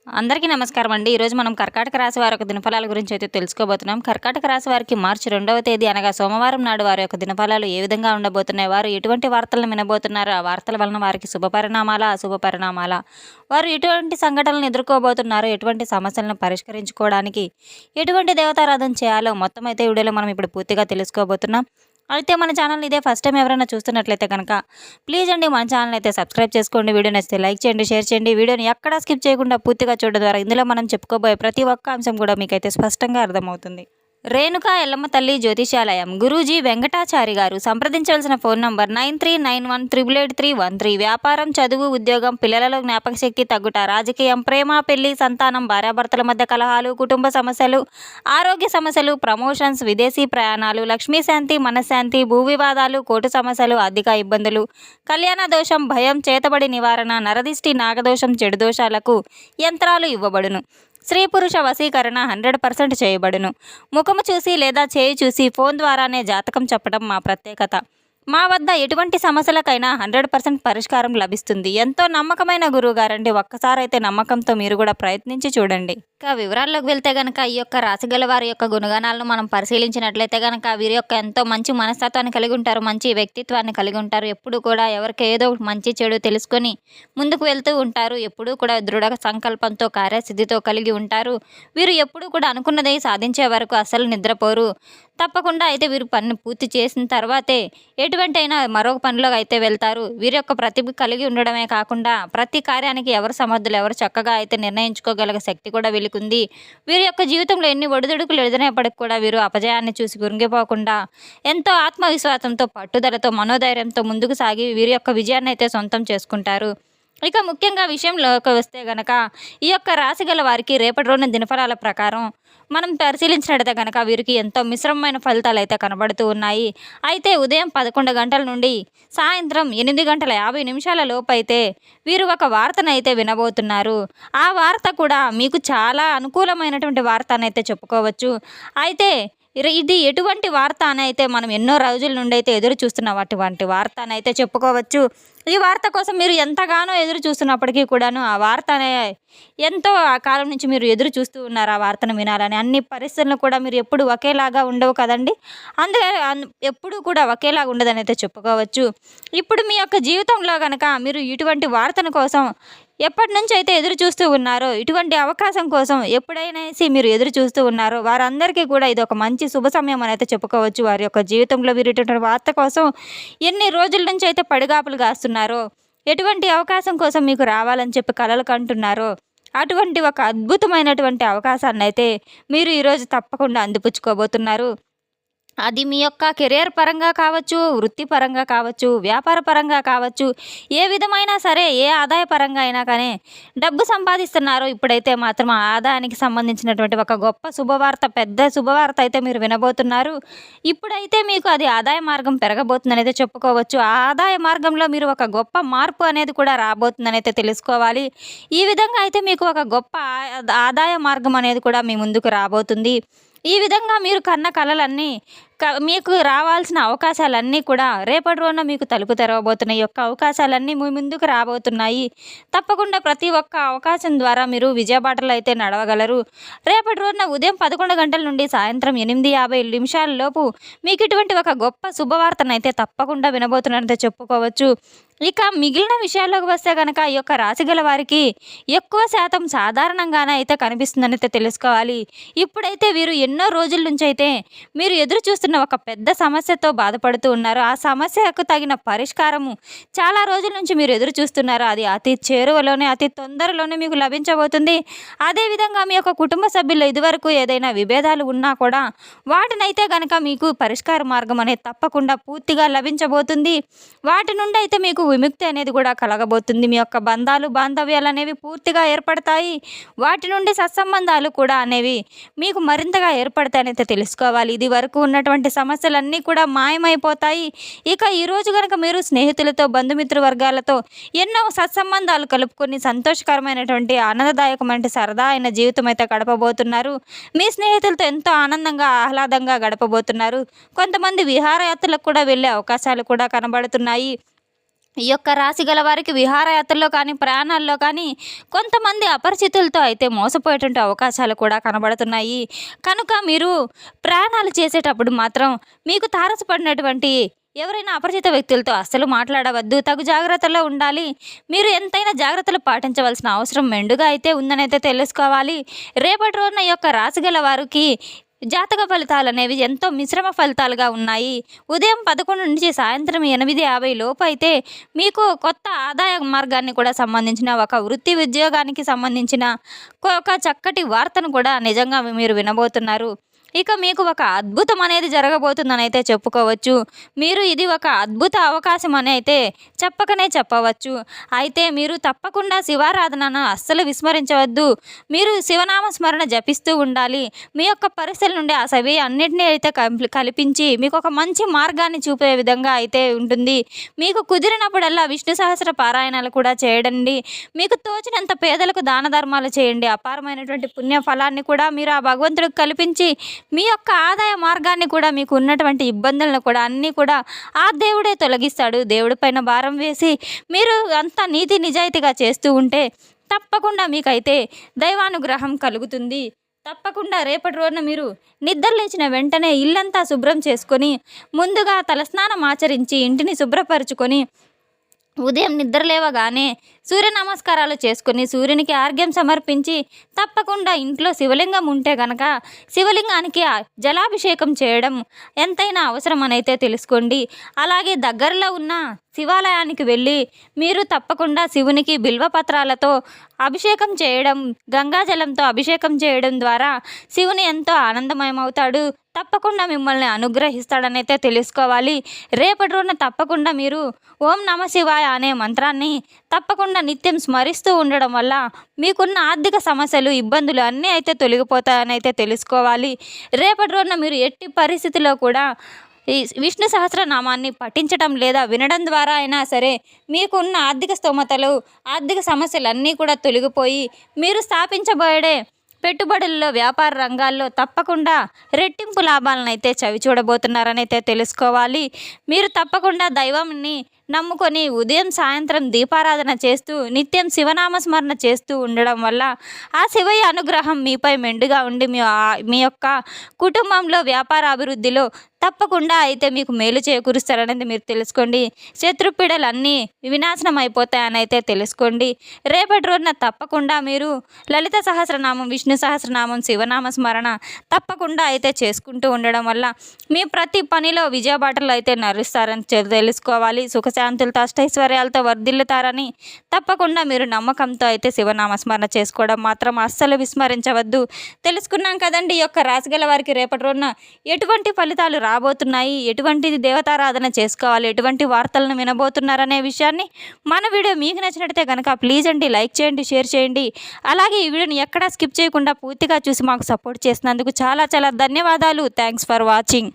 అందరికీ నమస్కారం అండి. ఈరోజు మనం కర్కాటక రాశి వారి యొక్క దినఫలాల గురించి అయితే తెలుసుకోబోతున్నాం. కర్కాటక రాశి వారికి మార్చి 2వ తేదీ అనగా సోమవారం నాడు వారి యొక్క దినఫలాలు ఏ విధంగా ఉండబోతున్నాయి, వారు ఎటువంటి వార్తలను వినబోతున్నారు, ఆ వార్తల వలన వారికి శుభ పరిణామాలా, అశుభ పరిణామాలా, వారు ఎటువంటి సంఘటనలను ఎదుర్కోబోతున్నారు, ఎటువంటి సమస్యలను పరిష్కరించుకోవడానికి ఎటువంటి దేవతారాధన చేయాలో మొత్తం అయితే వీడియోలో మనం ఇప్పుడు పూర్తిగా తెలుసుకోబోతున్నాం. అయితే మన ఛానల్ ఇదే ఫస్ట్ టైం ఎవరైనా చూస్తున్నట్లయితే కనుక ప్లీజ్ అండి మన ఛానల్ అయితే సబ్స్క్రైబ్ చేసుకోండి. వీడియో నచ్చితే లైక్ చేయండి, షేర్ చేయండి. వీడియోని ఎక్కడా స్కిప్ చేయకుండా పూర్తిగా చూడడం ద్వారా ఇందులో మనం చెప్పుకోబోయే ప్రతి ఒక్క అంశం కూడా మీకైతే స్పష్టంగా అర్థమవుతుంది. రేణుకా ఎల్లమ్మ తల్లి జ్యోతిషాలయం గురూజీ వెంకటాచారి గారు. సంప్రదించవలసిన ఫోన్ నంబర్ 9391888313. వ్యాపారం, చదువు, ఉద్యోగం, పిల్లలలో జ్ఞాపక శక్తి తగ్గుట, రాజకీయం, ప్రేమ, పెళ్లి, సంతానం, భార్యాభర్తల మధ్య కలహాలు, కుటుంబ సమస్యలు, ఆరోగ్య సమస్యలు, ప్రమోషన్స్, విదేశీ ప్రయాణాలు, లక్ష్మీ శాంతి, మనశ్శాంతి, భూ వివాదాలు, కోర్టు సమస్యలు, ఆర్థిక ఇబ్బందులు, కళ్యాణ దోషం, భయం, చేతబడి నివారణ, నరదిష్టి, నాగదోషం, చెడు దోషాలకు యంత్రాలు ఇవ్వబడును. స్త్రీ పురుష వశీకరణ 100% చేయబడును. ముఖము చూసి లేదా చేయి చూసి ఫోన్ ద్వారానే జాతకం చెప్పడం మా ప్రత్యేకత. మా వద్ద ఎటువంటి సమస్యలకైనా 100% పరిష్కారం లభిస్తుంది. ఎంతో నమ్మకమైన గురువుగారండి. ఒక్కసారి అయితే నమ్మకంతో మీరు కూడా ప్రయత్నించి చూడండి. ఇక వివరాల్లోకి వెళ్తే గనక ఈ యొక్క రాశిగల వారి యొక్క గుణగణాలను మనం పరిశీలించినట్లయితే గనక వీరి యొక్క ఎంతో మంచి మనస్తత్వాన్ని కలిగి ఉంటారు, మంచి వ్యక్తిత్వాన్ని కలిగి ఉంటారు. ఎప్పుడు కూడా ఎవరికి ఏదో మంచి చెడు తెలుసుకొని ముందుకు వెళ్తూ ఉంటారు. ఎప్పుడూ కూడా దృఢ సంకల్పంతో, కార్యసిద్ధితో కలిగి ఉంటారు. వీరు ఎప్పుడూ కూడా అనుకున్నది సాధించే వరకు అసలు నిద్రపోరు. తప్పకుండా అయితే వీరు పని పూర్తి చేసిన తర్వాతే ఎటువంటి అయినా మరొక పనిలో అయితే వెళ్తారు. వీరి యొక్క ప్రతిభ కలిగి ఉండడమే కాకుండా ప్రతి కార్యానికి ఎవరు సమర్థులు, ఎవరు చక్కగా అయితే నిర్ణయించుకోగలిగే శక్తి కూడా వీళ్ళకుంది. వీరి యొక్క జీవితంలో ఎన్ని ఒడిదుడుకులు ఎదురైనప్పటికి కూడా వీరు అపజయాన్ని చూసి గురింగిపోకుండా ఎంతో ఆత్మవిశ్వాసంతో, పట్టుదలతో, మనోధైర్యంతో ముందుకు సాగి వీరి యొక్క విజయాన్ని అయితే సొంతం చేసుకుంటారు. ఇక ముఖ్యంగా విషయంలోకి వస్తే గనక ఈ యొక్క రాశి గల వారికి రేపటి రోజున దినఫలాల ప్రకారం మనం పరిశీలించినట్లయితే కనుక వీరికి ఎంతో మిశ్రమమైన ఫలితాలు అయితే కనబడుతూ ఉన్నాయి. అయితే ఉదయం 11 గంటల నుండి సాయంత్రం 8:50 లోపు అయితే వీరు ఒక వార్తను అయితే వినబోతున్నారు. ఆ వార్త కూడా మీకు చాలా అనుకూలమైనటువంటి వార్త అని అయితే చెప్పుకోవచ్చు. అయితే ఇది ఎటువంటి వార్త అని అయితే మనం ఎన్నో రోజుల నుండి అయితే ఎదురు చూస్తున్న అటువంటి వార్త అని అయితే చెప్పుకోవచ్చు. ఈ వార్త కోసం మీరు ఎంతగానో ఎదురు చూస్తున్నప్పటికీ కూడాను ఆ వార్త అనే ఎంతో ఆ కాలం నుంచి మీరు ఎదురు చూస్తూ ఉన్నారు ఆ వార్తను వినాలని. అన్ని పరిస్థితులను కూడా మీరు ఎప్పుడు ఒకేలాగా ఉండవు కదండి. అందుకే ఎప్పుడూ కూడా ఒకేలాగా ఉండదని అయితే చెప్పుకోవచ్చు. ఇప్పుడు మీ యొక్క జీవితంలో కనుక మీరు ఇటువంటి వార్తను కోసం ఎప్పటి నుంచి అయితే ఎదురు చూస్తూ ఉన్నారో, ఇటువంటి అవకాశం కోసం ఎప్పుడైనా మీరు ఎదురు చూస్తూ ఉన్నారో వారందరికీ కూడా ఇది ఒక మంచి శుభ సమయం అని అయితే చెప్పుకోవచ్చు. వారి యొక్క జీవితంలో వీరు ఇటువంటి వార్త కోసం ఎన్ని రోజుల నుంచి అయితే పడిగాపులు కాస్తున్నారో, ఎటువంటి అవకాశం కోసం మీకు రావాలని చెప్పి కలలు కంటున్నారో అటువంటి ఒక అద్భుతమైనటువంటి అవకాశాన్ని అయితే మీరు ఈరోజు తప్పకుండా అందిపుచ్చుకోబోతున్నారు. అది మీ యొక్క కెరియర్ పరంగా కావచ్చు, వృత్తి పరంగా కావచ్చు, వ్యాపార పరంగా కావచ్చు, ఏ విధమైనా సరే, ఏ ఆదాయ పరంగా అయినా కానీ డబ్బు సంపాదిస్తున్నారో ఇప్పుడైతే మాత్రం ఆ ఆదాయానికి సంబంధించినటువంటి ఒక గొప్ప శుభవార్త, పెద్ద శుభవార్త అయితే మీరు వినబోతున్నారు. ఇప్పుడైతే మీకు అది ఆదాయ మార్గం పెరగబోతుందని అయితే చెప్పుకోవచ్చు. ఆ ఆదాయ మార్గంలో మీరు ఒక గొప్ప మార్పు అనేది కూడా రాబోతుందని అయితే తెలుసుకోవాలి. ఈ విధంగా అయితే మీకు ఒక గొప్ప ఆదాయ మార్గం అనేది కూడా మీ ముందుకు రాబోతుంది. ఈ విధంగా మీరు కన్న కలలన్నీ మీకు రావాల్సిన అవకాశాలన్నీ కూడా రేపటి రోజున మీకు తలుపు తెరవబోతున్నాయి. యొక్క అవకాశాలన్నీ మీ ముందుకు రాబోతున్నాయి. తప్పకుండా ప్రతి ఒక్క అవకాశం ద్వారా మీరు విజయబాటలో అయితే నడవగలరు. రేపటి రోజున ఉదయం 11 గంటల నుండి సాయంత్రం 8:50 లోపు మీకు ఇటువంటి ఒక గొప్ప శుభవార్తనైతే తప్పకుండా వినబోతున్నారంటే చెప్పుకోవచ్చు. ఇక మిగిలిన విషయాల్లోకి వస్తే కనుక ఈ యొక్క రాశి గల వారికి ఎక్కువ శాతం సాధారణంగానే అయితే కనిపిస్తుందని అయితే తెలుసుకోవాలి. ఇప్పుడైతే వీరు ఎన్నో రోజుల నుంచి అయితే మీరు ఎదురు చూస్తున్న ఒక పెద్ద సమస్యతో బాధపడుతూ ఉన్నారు. ఆ సమస్యకు తగిన పరిష్కారము చాలా రోజుల నుంచి మీరు ఎదురు చూస్తున్నారు. అది అతి చేరువలోనే, అతి తొందరలోనే మీకు లభించబోతుంది. అదేవిధంగా మీ యొక్క కుటుంబ సభ్యుల్లో ఇదివరకు ఏదైనా విభేదాలు ఉన్నా కూడా వాటినైతే కనుక మీకు పరిష్కార మార్గం అనేది తప్పకుండా పూర్తిగా లభించబోతుంది. వాటి నుండి అయితే మీకు విముక్తి అనేది కూడా కలగబోతుంది. మీ యొక్క బంధాలు, బాంధవ్యాలు అనేవి పూర్తిగా ఏర్పడతాయి. వాటి నుండి సత్సంబంధాలు కూడా అనేవి మీకు మరింతగా ఏర్పడతాయని అయితే తెలుసుకోవాలి. ఇది వరకు ఉన్నటువంటి సమస్యలన్నీ కూడా మాయమైపోతాయి. ఇక ఈరోజు కనుక మీరు స్నేహితులతో, బంధుమిత్ర వర్గాలతో ఎన్నో సత్సంబంధాలు కలుపుకొని సంతోషకరమైనటువంటి, ఆనందదాయకమైన, సరదా అయిన జీవితం అయితే గడపబోతున్నారు. మీ స్నేహితులతో ఎంతో ఆనందంగా, ఆహ్లాదంగా గడపబోతున్నారు. కొంతమంది విహారయాత్రలకు కూడా వెళ్ళే అవకాశాలు కూడా కనబడుతున్నాయి. ఈ యొక్క రాశి గల వారికి విహారయాత్రల్లో కానీ ప్రయాణాల్లో కానీ కొంతమంది అపరిచితులతో అయితే మోసపోయేటువంటి అవకాశాలు కూడా కనబడుతున్నాయి. కనుక మీరు ప్రయాణాలు చేసేటప్పుడు మాత్రం మీకు తారసపడినటువంటి ఎవరైనా అపరిచిత వ్యక్తులతో అస్సలు మాట్లాడవద్దు. తగు జాగ్రత్తలో ఉండాలి. మీరు ఎంతైనా జాగ్రత్తలు పాటించవలసిన అవసరం మెండుగా అయితే ఉందనైతే తెలుసుకోవాలి. రేపటి రోజున ఈ యొక్క రాశి గల వారికి జాతక ఫలితాలనేవి ఎంతో మిశ్రమ ఫలితాలుగా ఉన్నాయి. ఉదయం 11 నుంచి సాయంత్రం 8:50 లోపు అయితే మీకు కొత్త ఆదాయ మార్గాన్ని కూడా సంబంధించిన ఒక వృత్తి ఉద్యోగానికి సంబంధించిన ఒక చక్కటి వార్తను కూడా నిజంగా మీరు వినబోతున్నారు. ఇక మీకు ఒక అద్భుతం అనేది జరగబోతుందని అయితే చెప్పుకోవచ్చు. మీరు ఇది ఒక అద్భుత అవకాశం అని అయితే చెప్పకనే చెప్పవచ్చు. అయితే మీరు తప్పకుండా శివారాధనను అస్సలు విస్మరించవద్దు. మీరు శివనామ స్మరణ జపిస్తూ ఉండాలి. మీ యొక్క పరిస్థితుల నుండి ఆ సవి అన్నిటినీ అయితే కల్పించి మీకు ఒక మంచి మార్గాన్ని చూపే విధంగా అయితే ఉంటుంది. మీకు కుదిరినప్పుడల్లా విష్ణు సహస్ర పారాయణాలు కూడా చేయండి. మీకు తోచినంత పేదలకు దాన ధర్మాలు చేయండి. అపారమైనటువంటి పుణ్య ఫలాన్ని కూడా మీరు ఆ భగవంతుడికి కల్పించి మీ యొక్క ఆదాయ మార్గాన్ని కూడా మీకు ఉన్నటువంటి ఇబ్బందులను కూడా అన్నీ కూడా ఆ దేవుడే తొలగిస్తాడు. దేవుడి పైన భారం వేసి మీరు అంతా నీతి నిజాయితీగా చేస్తూ ఉంటే తప్పకుండా మీకైతే దైవానుగ్రహం కలుగుతుంది. తప్పకుండా రేపటి రోజున మీరు నిద్ర లేచిన వెంటనే ఇల్లంతా శుభ్రం చేసుకొని ముందుగా తలస్నానం ఆచరించి ఇంటిని శుభ్రపరచుకొని ఉదయం నిద్ర లేవగానే సూర్య నమస్కారాలు చేసుకుని సూర్యునికి ఆర్ఘ్యం సమర్పించి తప్పకుండా ఇంట్లో శివలింగం ఉంటే గనక శివలింగానికి జలాభిషేకం చేయడం ఎంతైనా అవసరం అనైతే తెలుసుకోండి. అలాగే దగ్గరలో ఉన్న శివాలయానికి వెళ్ళి మీరు తప్పకుండా శివునికి బిల్వపత్రాలతో అభిషేకం చేయడం, గంగాజలంతో అభిషేకం చేయడం ద్వారా శివుని ఎంతో ఆనందమయమవుతాడు. తప్పకుండా మిమ్మల్ని అనుగ్రహిస్తాడనైతే తెలుసుకోవాలి. రేపటి రోజున తప్పకుండా మీరు ఓం నమ శివాయ అనే మంత్రాన్ని తప్పకుండా నిత్యం స్మరిస్తూ ఉండడం వల్ల మీకున్న ఆర్థిక సమస్యలు, ఇబ్బందులు అన్నీ అయితే తొలగిపోతాయని అయితే తెలుసుకోవాలి. రేపటి రోజున మీరు ఎట్టి పరిస్థితిలో కూడా ఈ విష్ణు సహస్రనామాన్ని పఠించడం లేదా వినడం ద్వారా అయినా సరే మీకున్న ఆర్థిక స్తోమతలు, ఆర్థిక సమస్యలు అన్నీ కూడా తొలగిపోయి మీరు స్థాపించబోయే పెట్టుబడుల్లో, వ్యాపార రంగాల్లో తప్పకుండా రెట్టింపు లాభాలను అయితే చవి చూడబోతున్నారని అయితే తెలుసుకోవాలి. మీరు తప్పకుండా దైవాన్ని నమ్ముకొని ఉదయం సాయంత్రం దీపారాధన చేస్తూ నిత్యం శివనామస్మరణ చేస్తూ ఉండడం వల్ల ఆ శివయ్య అనుగ్రహం మీపై మెండుగా ఉండి మీ యొక్క కుటుంబంలో వ్యాపార అభివృద్ధిలో తప్పకుండా అయితే మీకు మేలు చేకూరుస్తారనేది మీరు తెలుసుకోండి. శత్రుపీడలు అన్నీ వినాశనం అయిపోతాయని అయితే తెలుసుకోండి. రేపటి రోజున తప్పకుండా మీరు లలిత సహస్రనామం, విష్ణు సహస్రనామం, శివనామ స్మరణ తప్పకుండా అయితే చేసుకుంటూ ఉండడం వల్ల మీ ప్రతి పనిలో విజయబాటలు అయితే నడుస్తారని తెలుసుకోవాలి. సుఖశాంతులతో అష్టైశ్వర్యాలతో వర్ధిల్లుతారని తప్పకుండా మీరు నమ్మకంతో అయితే శివనామస్మరణ చేసుకోవడం మాత్రం అస్సలు విస్మరించవద్దు. తెలుసుకున్నాం కదండి ఈ యొక్క రాశిగల వారికి రేపటి రోజున ఎటువంటి ఫలితాలు రాబోతున్నాయి, ఎటువంటి దేవతారాధన చేసుకోవాలి, ఎటువంటి వార్తలను వినబోతున్నారనే విషయాన్ని మన వీడియో మీకు నచ్చినట్లయితే కనుక ప్లీజ్ అండి లైక్ చేయండి, షేర్ చేయండి. అలాగే ఈ వీడియోని ఎక్కడా స్కిప్ చేయకుండా పూర్తిగా చూసి మాకు సపోర్ట్ చేసినందుకు చాలా చాలా ధన్యవాదాలు. Thanks for watching.